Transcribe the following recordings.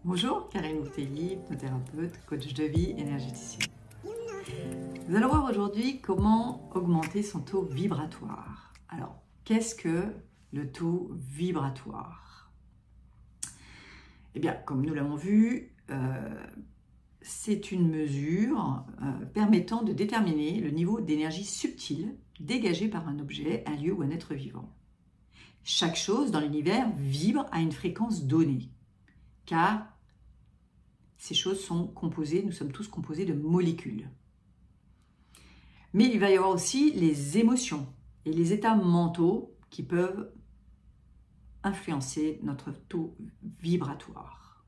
Bonjour, Karine Moutelli, hypnothérapeute, coach de vie, énergéticienne. Nous allons voir aujourd'hui comment augmenter son taux vibratoire. Alors, qu'est-ce que le taux vibratoire? Eh bien, comme nous l'avons vu, c'est une mesure permettant de déterminer le niveau d'énergie subtile dégagé par un objet, un lieu ou un être vivant. Chaque chose dans l'univers vibre à une fréquence donnée, car ces choses sont composées, nous sommes tous composés de molécules. Mais il va y avoir aussi les émotions et les états mentaux qui peuvent influencer notre taux vibratoire.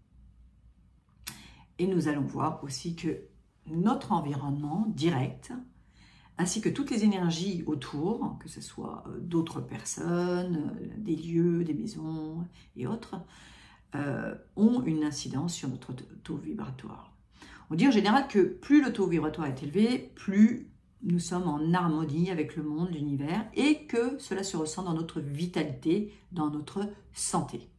Et nous allons voir aussi que notre environnement direct, ainsi que toutes les énergies autour, que ce soit d'autres personnes, des lieux, des maisons et autres, ont une incidence sur notre taux vibratoire. On dit en général que plus le taux vibratoire est élevé, plus nous sommes en harmonie avec le monde, l'univers, et que cela se ressent dans notre vitalité, dans notre santé.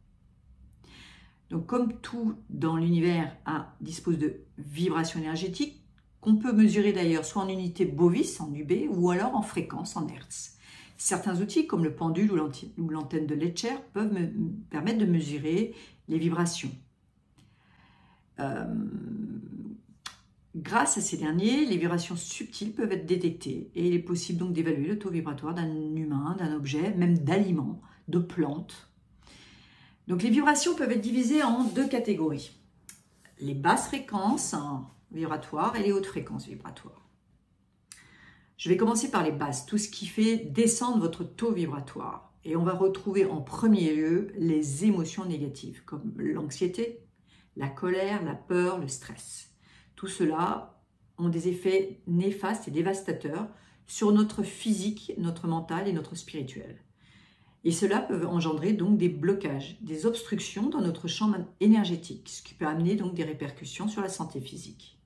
Donc comme tout dans l'univers dispose de vibrations énergétiques, qu'on peut mesurer d'ailleurs soit en unité bovis, en UB, ou alors en fréquence, en Hertz. Certains outils comme le pendule ou l'antenne de Lecher peuvent me permettre de mesurer les vibrations. Grâce à ces derniers, les vibrations subtiles peuvent être détectées et il est possible donc d'évaluer le taux vibratoire d'un humain, d'un objet, même d'aliments, de plantes. Donc les vibrations peuvent être divisées en deux catégories. Les basses fréquences vibratoires et les hautes fréquences vibratoires. Je vais commencer par les basses, tout ce qui fait descendre votre taux vibratoire. Et on va retrouver en premier lieu les émotions négatives, comme l'anxiété, la colère, la peur, le stress. Tout cela ont des effets néfastes et dévastateurs sur notre physique, notre mental et notre spirituel. Et cela peut engendrer donc des blocages, des obstructions dans notre champ énergétique, ce qui peut amener donc des répercussions sur la santé physique,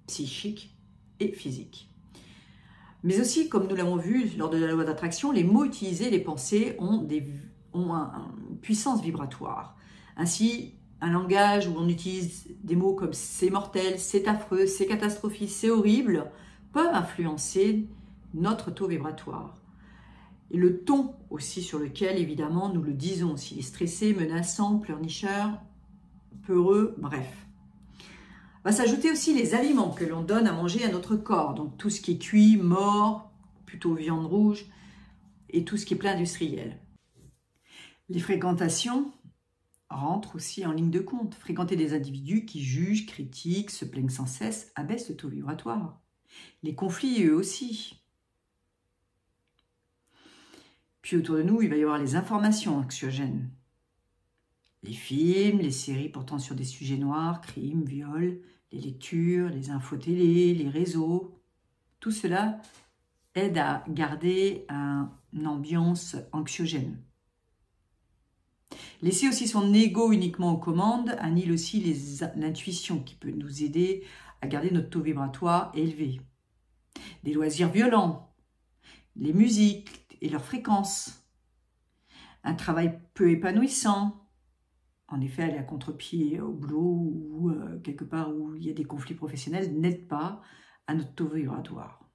psychique et physique. Mais aussi, comme nous l'avons vu lors de la loi d'attraction, les mots utilisés, les pensées ont une puissance vibratoire. Ainsi, un langage où on utilise des mots comme « c'est mortel »,« c'est affreux »,« c'est catastrophique »,« c'est horrible » peuvent influencer notre taux vibratoire. Et le ton aussi sur lequel, évidemment, nous le disons, s'il est stressé, menaçant, pleurnicheur, peureux, bref. Va s'ajouter aussi les aliments que l'on donne à manger à notre corps, donc tout ce qui est cuit, mort, plutôt viande rouge, et tout ce qui est plat industriel. Les fréquentations rentrent aussi en ligne de compte. Fréquenter des individus qui jugent, critiquent, se plaignent sans cesse, abaisse le taux vibratoire. Les conflits, eux aussi. Puis autour de nous, il va y avoir les informations anxiogènes. Les films, les séries portant sur des sujets noirs, crimes, viols, les lectures, les infos télé, les réseaux. Tout cela aide à garder une ambiance anxiogène. Laisser aussi son ego uniquement aux commandes annule aussi l'intuition qui peut nous aider à garder notre taux vibratoire élevé. Des loisirs violents, les musiques et leurs fréquences, un travail peu épanouissant, en effet, aller à contre-pied au boulot ou quelque part où il y a des conflits professionnels n'aide pas à notre taux vibratoire.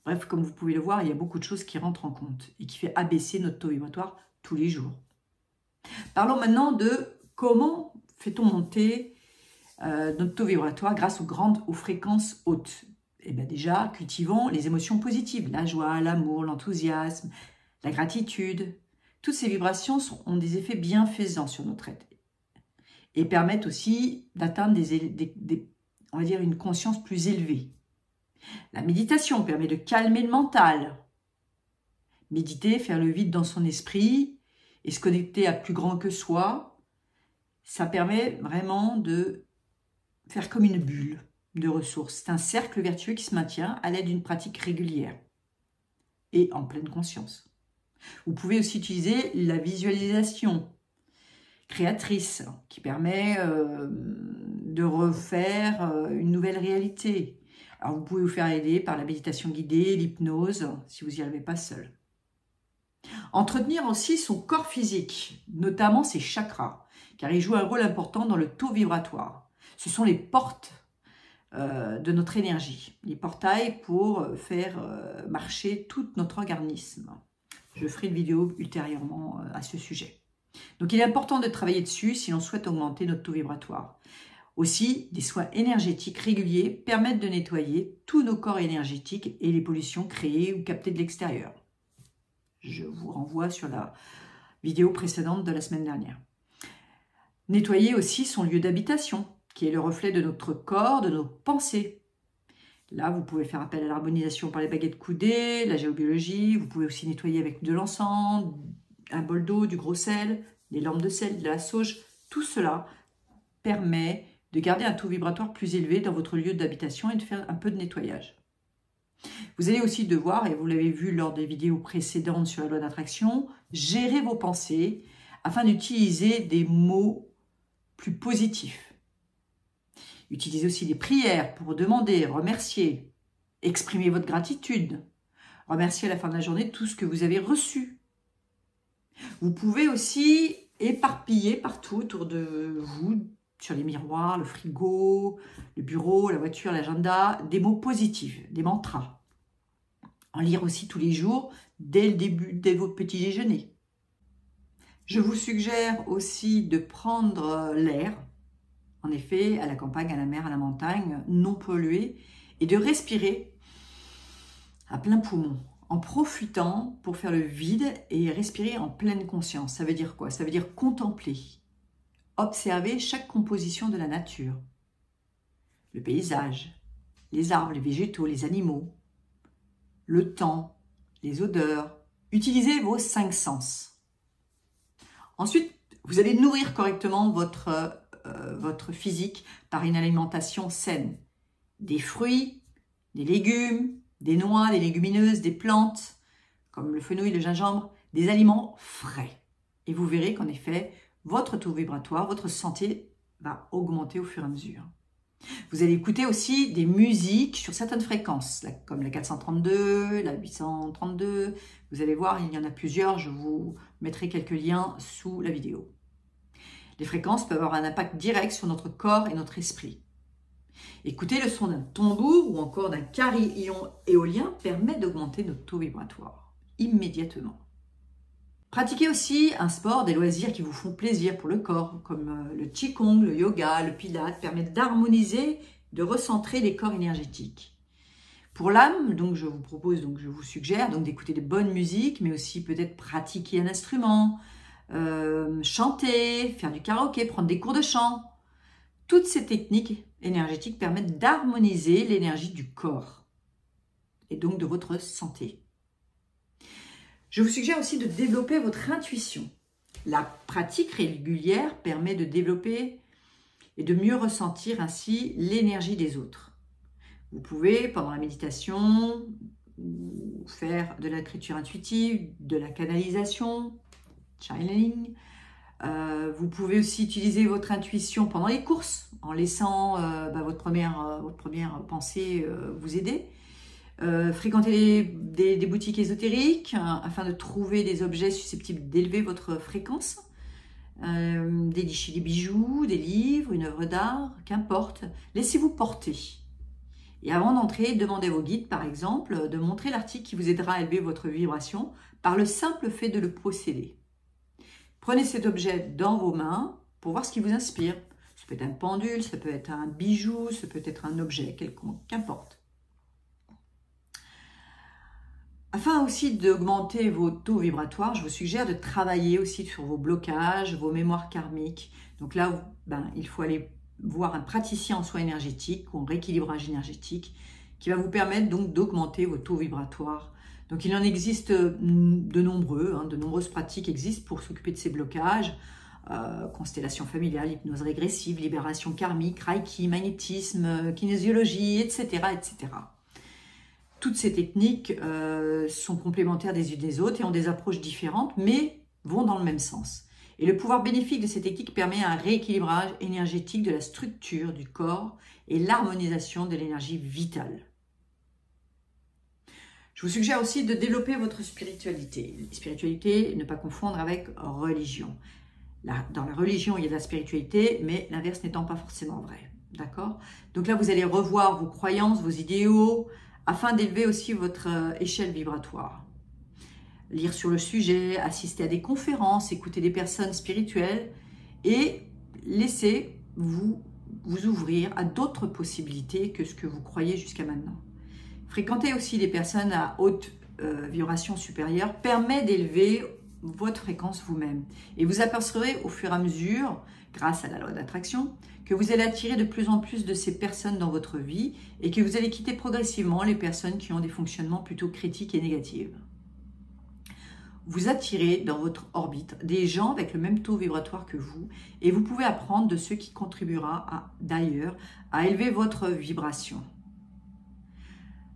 Bref, comme vous pouvez le voir, il y a beaucoup de choses qui rentrent en compte et qui fait abaisser notre taux vibratoire tous les jours. Parlons maintenant de comment fait-on monter notre taux vibratoire grâce aux fréquences hautes. Eh bien déjà, cultivons les émotions positives, la joie, l'amour, l'enthousiasme, la gratitude. Toutes ces vibrations ont des effets bienfaisants sur notre être et permettent aussi d'atteindre on va dire une conscience plus élevée. La méditation permet de calmer le mental. Méditer, faire le vide dans son esprit et se connecter à plus grand que soi, ça permet vraiment de faire comme une bulle de ressources. C'est un cercle vertueux qui se maintient à l'aide d'une pratique régulière et en pleine conscience. Vous pouvez aussi utiliser la visualisation créatrice qui permet de refaire une nouvelle réalité. Alors vous pouvez vous faire aider par la méditation guidée, l'hypnose, si vous n'y arrivez pas seul. Entretenir aussi son corps physique, notamment ses chakras, car ils jouent un rôle important dans le taux vibratoire. Ce sont les portes de notre énergie, les portails pour faire marcher tout notre organisme. Je ferai une vidéo ultérieurement à ce sujet. Donc il est important de travailler dessus si l'on souhaite augmenter notre taux vibratoire. Aussi, des soins énergétiques réguliers permettent de nettoyer tous nos corps énergétiques et les pollutions créées ou captées de l'extérieur. Je vous renvoie sur la vidéo précédente de la semaine dernière. Nettoyer aussi son lieu d'habitation, qui est le reflet de notre corps, de nos pensées. Là, vous pouvez faire appel à l'harmonisation par les baguettes coudées, la géobiologie. Vous pouvez aussi nettoyer avec de l'encens, un bol d'eau, du gros sel, des lampes de sel, de la sauge. Tout cela permet de garder un taux vibratoire plus élevé dans votre lieu d'habitation et de faire un peu de nettoyage. Vous allez aussi devoir, et vous l'avez vu lors des vidéos précédentes sur la loi d'attraction, gérer vos pensées afin d'utiliser des mots plus positifs. Utilisez aussi des prières pour demander, remercier, exprimer votre gratitude, remercier à la fin de la journée tout ce que vous avez reçu. Vous pouvez aussi éparpiller partout autour de vous, sur les miroirs, le frigo, le bureau, la voiture, l'agenda, des mots positifs, des mantras. En lire aussi tous les jours, dès le début, dès votre petit déjeuner. Je vous suggère aussi de prendre l'air, en effet, à la campagne, à la mer, à la montagne, non pollué, et de respirer à plein poumon, en profitant pour faire le vide et respirer en pleine conscience. Ça veut dire quoi? Ça veut dire contempler, observer chaque composition de la nature, le paysage, les arbres, les végétaux, les animaux, le temps, les odeurs. Utilisez vos 5 sens. Ensuite, vous allez nourrir correctement votre physique par une alimentation saine. Des fruits, des légumes, des noix, des légumineuses, des plantes, comme le fenouil, le gingembre, des aliments frais. Et vous verrez qu'en effet, votre taux vibratoire, votre santé va augmenter au fur et à mesure. Vous allez écouter aussi des musiques sur certaines fréquences, comme la 432, la 832. Vous allez voir, il y en a plusieurs. Je vous mettrai quelques liens sous la vidéo. Les fréquences peuvent avoir un impact direct sur notre corps et notre esprit. Écouter le son d'un tambour ou encore d'un carillon éolien permet d'augmenter notre taux vibratoire immédiatement. Pratiquez aussi un sport, des loisirs qui vous font plaisir pour le corps, comme le qigong, le yoga, le pilate, permettent d'harmoniser, de recentrer les corps énergétiques. Pour l'âme, donc je vous suggère d'écouter de bonnes musiques, mais aussi peut-être pratiquer un instrument, chanter, faire du karaoké, prendre des cours de chant. Toutes ces techniques énergétiques permettent d'harmoniser l'énergie du corps et donc de votre santé. Je vous suggère aussi de développer votre intuition. La pratique régulière permet de développer et de mieux ressentir ainsi l'énergie des autres. Vous pouvez, pendant la méditation, faire de l'écriture intuitive, de la canalisation, channeling. Vous pouvez aussi utiliser votre intuition pendant les courses, en laissant votre première pensée vous aider. Fréquenter des boutiques ésotériques afin de trouver des objets susceptibles d'élever votre fréquence. Dénicher des bijoux, des livres, une œuvre d'art, qu'importe. Laissez-vous porter. Et avant d'entrer, demandez à vos guides, par exemple, de montrer l'article qui vous aidera à élever votre vibration par le simple fait de le posséder. Prenez cet objet dans vos mains pour voir ce qui vous inspire. Ça peut être un pendule, ça peut être un bijou, ça peut être un objet quelconque, qu'importe. Afin aussi d'augmenter vos taux vibratoires, je vous suggère de travailler aussi sur vos blocages, vos mémoires karmiques. Donc là, il faut aller voir un praticien en soins énergétiques ou en rééquilibrage énergétique qui va vous permettre donc d'augmenter vos taux vibratoires. Donc il en existe de nombreuses pratiques existent pour s'occuper de ces blocages. Constellation familiale, hypnose régressive, libération karmique, reiki, magnétisme, kinésiologie, etc., etc. Toutes ces techniques sont complémentaires des unes des autres et ont des approches différentes, mais vont dans le même sens. Et le pouvoir bénéfique de ces techniques permet un rééquilibrage énergétique de la structure du corps et l'harmonisation de l'énergie vitale. Je vous suggère aussi de développer votre spiritualité. Spiritualité, ne pas confondre avec religion. Dans la religion, il y a de la spiritualité, mais l'inverse n'étant pas forcément vrai. D'accord? Donc là, vous allez revoir vos croyances, vos idéaux, afin d'élever aussi votre échelle vibratoire. Lire sur le sujet, assister à des conférences, écouter des personnes spirituelles et laissez vous ouvrir à d'autres possibilités que ce que vous croyez jusqu'à maintenant. Fréquenter aussi des personnes à haute vibration supérieure permet d'élever votre fréquence vous-même. Et vous apercevrez au fur et à mesure, grâce à la loi d'attraction, que vous allez attirer de plus en plus de ces personnes dans votre vie et que vous allez quitter progressivement les personnes qui ont des fonctionnements plutôt critiques et négatifs. Vous attirez dans votre orbite des gens avec le même taux vibratoire que vous et vous pouvez apprendre de ce qui contribuera d'ailleurs à élever votre vibration.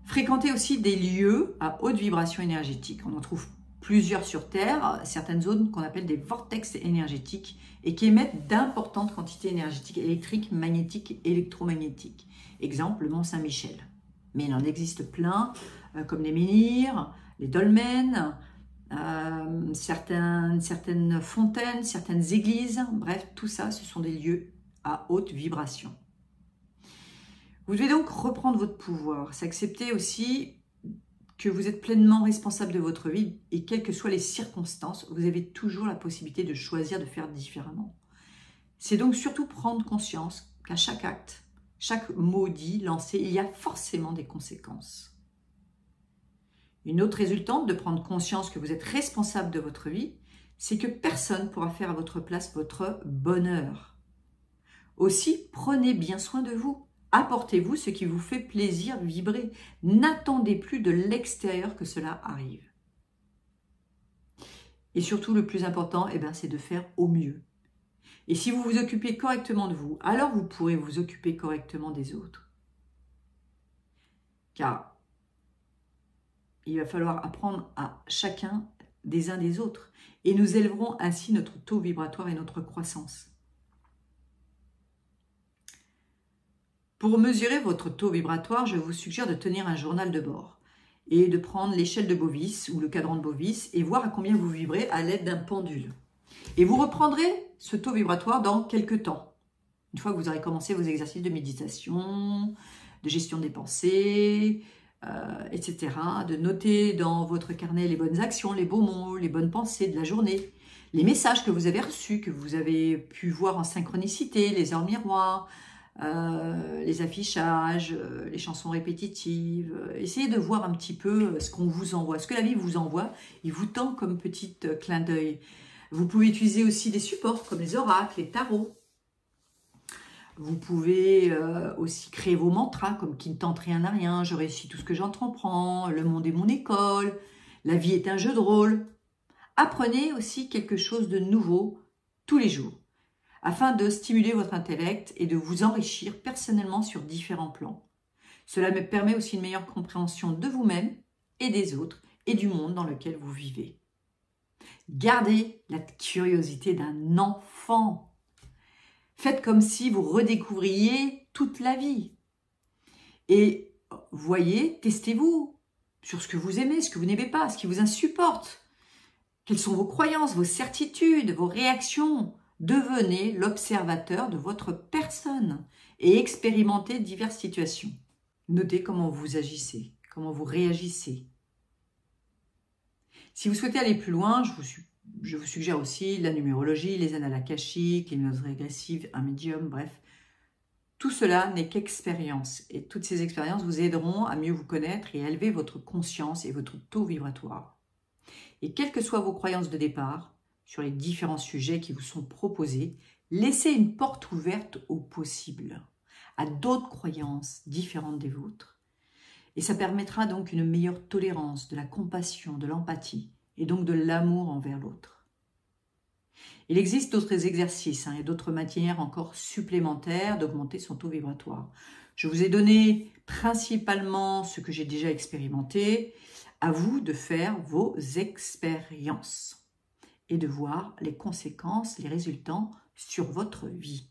Fréquentez aussi des lieux à haute vibration énergétique. On en trouve plusieurs sur Terre, certaines zones qu'on appelle des vortex énergétiques et qui émettent d'importantes quantités énergétiques électriques, magnétiques, électromagnétiques. Exemple, le Mont Saint-Michel. Mais il en existe plein, comme les menhirs, les dolmens, certaines fontaines, certaines églises. Bref, tout ça, ce sont des lieux à haute vibration. Vous devez donc reprendre votre pouvoir, s'accepter aussi que vous êtes pleinement responsable de votre vie et quelles que soient les circonstances, vous avez toujours la possibilité de choisir de faire différemment. C'est donc surtout prendre conscience qu'à chaque acte, chaque mot dit, lancé, il y a forcément des conséquences. Une autre résultante de prendre conscience que vous êtes responsable de votre vie, c'est que personne ne pourra faire à votre place votre bonheur. Aussi, prenez bien soin de vous. Apportez-vous ce qui vous fait plaisir vibrer. N'attendez plus de l'extérieur que cela arrive. Et surtout, le plus important, c'est de faire au mieux. Et si vous vous occupez correctement de vous, alors vous pourrez vous occuper correctement des autres. Car il va falloir apprendre à chacun des uns des autres. Et nous élèverons ainsi notre taux vibratoire et notre croissance. Pour mesurer votre taux vibratoire, je vous suggère de tenir un journal de bord et de prendre l'échelle de Bovis ou le cadran de Bovis et voir à combien vous vibrez à l'aide d'un pendule. Et vous reprendrez ce taux vibratoire dans quelques temps. Une fois que vous aurez commencé vos exercices de méditation, de gestion des pensées, etc. De noter dans votre carnet les bonnes actions, les beaux mots, les bonnes pensées de la journée, les messages que vous avez reçus, que vous avez pu voir en synchronicité, les heures miroirs, les affichages, les chansons répétitives. Essayez de voir un petit peu ce qu'on vous envoie, ce que la vie vous envoie. Il vous tend comme petit clin d'œil. Vous pouvez utiliser aussi des supports comme les oracles, les tarots. Vous pouvez aussi créer vos mantras comme « qui ne tente rien à rien »,« je réussis tout ce que j'entreprends »,« le monde est mon école »,« la vie est un jeu de rôle ». Apprenez aussi quelque chose de nouveau tous les jours, afin de stimuler votre intellect et de vous enrichir personnellement sur différents plans. Cela me permet aussi une meilleure compréhension de vous-même et des autres et du monde dans lequel vous vivez. Gardez la curiosité d'un enfant. Faites comme si vous redécouvriez toute la vie. Et voyez, testez-vous sur ce que vous aimez, ce que vous n'aimez pas, ce qui vous insupporte. Quelles sont vos croyances, vos certitudes, vos réactions? Devenez l'observateur de votre personne et expérimentez diverses situations. Notez comment vous agissez, comment vous réagissez. Si vous souhaitez aller plus loin, je vous suggère aussi la numérologie, les annales akashiques, l'hypnose régressive, un médium, bref. Tout cela n'est qu'expérience et toutes ces expériences vous aideront à mieux vous connaître et à élever votre conscience et votre taux vibratoire. Et quelles que soient vos croyances de départ, sur les différents sujets qui vous sont proposés, laissez une porte ouverte au possible, à d'autres croyances différentes des vôtres. Et ça permettra donc une meilleure tolérance, de la compassion, de l'empathie et donc de l'amour envers l'autre. Il existe d'autres exercices et d'autres manières encore supplémentaires d'augmenter son taux vibratoire. Je vous ai donné principalement ce que j'ai déjà expérimenté. À vous de faire vos expériences et de voir les conséquences, les résultats sur votre vie.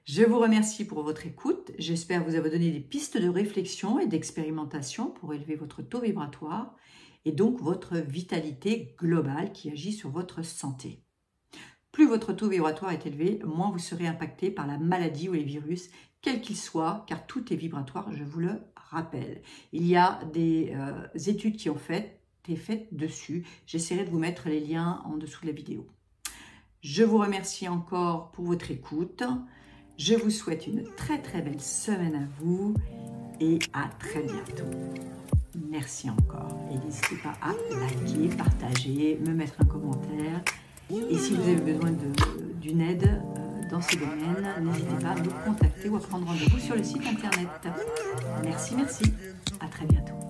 Je vous remercie pour votre écoute. J'espère vous avoir donné des pistes de réflexion et d'expérimentation pour élever votre taux vibratoire et donc votre vitalité globale qui agit sur votre santé. Plus votre taux vibratoire est élevé, moins vous serez impacté par la maladie ou les virus, quels qu'ils soient, car tout est vibratoire, je vous le rappelle. Il y a des études qui ont été faites dessus. J'essaierai de vous mettre les liens en dessous de la vidéo. Je vous remercie encore pour votre écoute. Je vous souhaite une très belle semaine à vous et à très bientôt. Merci encore et n'hésitez pas à liker, partager, me mettre un commentaire. Et si vous avez besoin d'une aide dans ce domaine, n'hésitez pas à me contacter ou à prendre rendez-vous sur le site internet. Merci, à très bientôt.